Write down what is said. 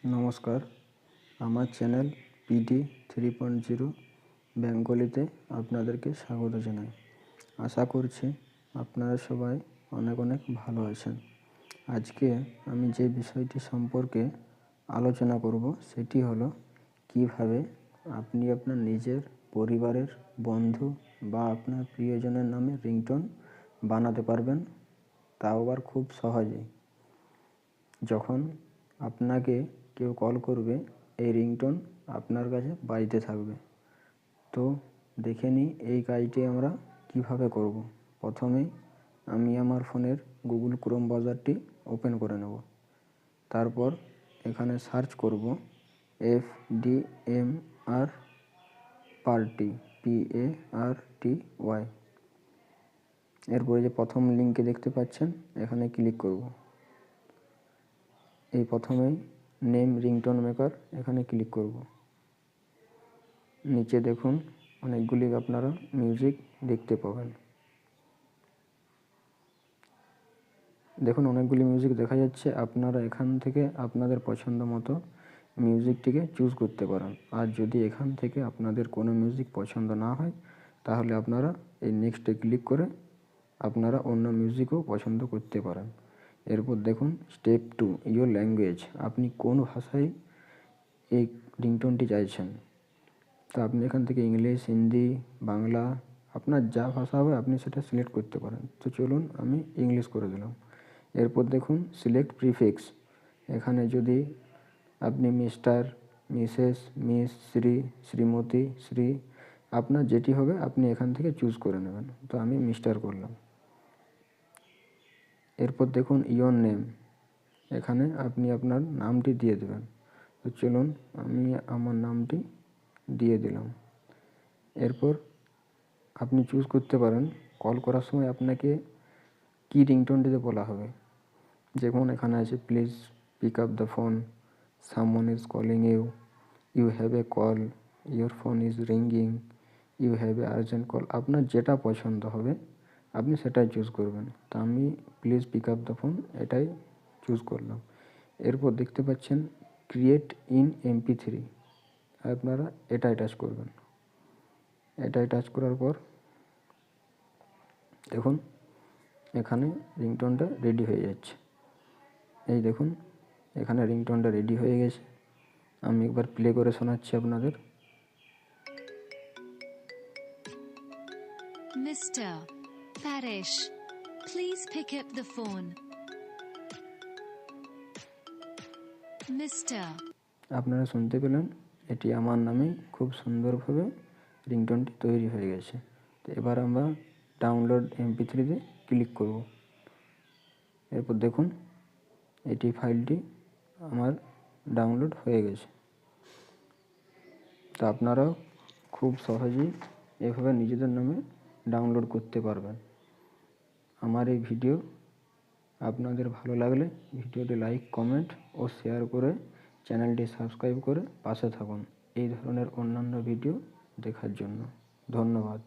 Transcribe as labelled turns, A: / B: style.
A: নমস্কার, আমার channel PD 3.0 বেঙ্গলিতে আপনাদেরকে স্বাগত জানাই। আশা করছি আপনারা সবাই অনেক ভালো আছেন। আজকে আমি যে বিষয়টি সম্পর্কে আলোচনা করব সেটি হলো কিভাবে আপনি আপনার নিজের পরিবারের বন্ধু বা আপনার প্রিয়জনের নামে রিংটোন বানাতে পারবেন, তাও আবার খুব সহজেই। যখন আপনাকে কেউ কল করবে এই রিংটোন আপনার কাছে বাজতে থাকবে। তো দেখে নিই এই কাজটি আমরা কিভাবে করব। প্রথমেই আমি আমার ফোনের গুগল ক্রোম ব্রাউজারটি ওপেন করে নেব। তারপর এখানে সার্চ করব FDMR পার্টি PARTY। এরপরে যে প্রথম লিঙ্কে দেখতে পাচ্ছেন এখানে ক্লিক করব। এই প্রথমেই নেম রিংটোন মেকার এখানে ক্লিক করব। নিচে দেখুন অনেকগুলি আপনারা মিউজিক দেখতে পাবেন। দেখুন অনেকগুলি মিউজিক দেখা যাচ্ছে। আপনারা এখান থেকে আপনাদের পছন্দ মতো মিউজিকটিকে চুজ করতে পারেন। আর যদি এখান থেকে আপনাদের কোনো মিউজিক পছন্দ না হয় তাহলে আপনারা এই নেক্সটে ক্লিক করে আপনারা অন্য মিউজিকও পছন্দ করতে পারেন। এরপর দেখুন স্টেপ 2 ইয়োর ল্যাঙ্গুয়েজ, আপনি কোন ভাষায় এই রিংটোনটি চাইছেন। তো আপনি এখান থেকে ইংলিশ, হিন্দি, বাংলা, আপনার যা ভাষা হবে আপনি সেটা সিলেক্ট করতে পারেন। তো চলুন আমি ইংলিশ করে দিলাম। এরপর দেখুন সিলেক্ট প্রিফিক্স, এখানে যদি আপনি mister, Mrs, miss, Shri, Shrimati, Shri, আপনার যেটি হবে আপনি এখান থেকে চুজ করে নেবেন। তো আমি মিস্টার করলাম। এরপর দেখুন ইয়োর নেম, এখানে আপনি আপনার নামটি দিয়ে দেবেন। তো চলুন আমি আমার নামটি দিয়ে দিলাম। এরপর আপনি চুজ করতে পারেন কল করার সময় আপনাকে কী রিংটোন দিতে বলা হবে। যেমন এখানে আছে please pick up the phone, someone is calling you, you have a call, your phone is ringing, you have a urgent call. আপনার যেটা পছন্দ হবে আপনি সেটাই চুজ করবেন। তো আমি please pick up the phone এটাই চুজ করলাম। এরপর দেখতে পাচ্ছেন ক্রিয়েট ইন MP3, আপনারা এটাই টাচ করবেন। এটাই টাচ করার পর দেখুন এখানে রিংটোনটা রেডি হয়ে যাচ্ছে। এই দেখুন এখানে রিংটোনটা রেডি হয়ে গেছে। আমি একবার প্লে করে শোনাচ্ছি আপনাদের।
B: Mr. Parish, please pick up the phone. Mr.
A: আপনারা শুনতে পেলেন এটি আমার নামেই খুব সুন্দরভাবে রিংটোনটি তৈরি হয়ে গেছে। তো এবার আমরা ডাউনলোড MP3-তে ক্লিক করব। এরপর দেখুন এটি ফাইলটি আমার ডাউনলোড হয়ে গেছে। তো আপনারাও খুব সহজেই এভাবে নিজেদের নামে ডাউনলোড করতে পারবেন। আমার এই ভিডিও আপনাদের ভালো লাগলে ভিডিওটি লাইক, কমেন্ট ও শেয়ার করে চ্যানেলটি সাবস্ক্রাইব করে পাশে থাকুন এই ধরনের অন্যান্য ভিডিও দেখার জন্য। ধন্যবাদ।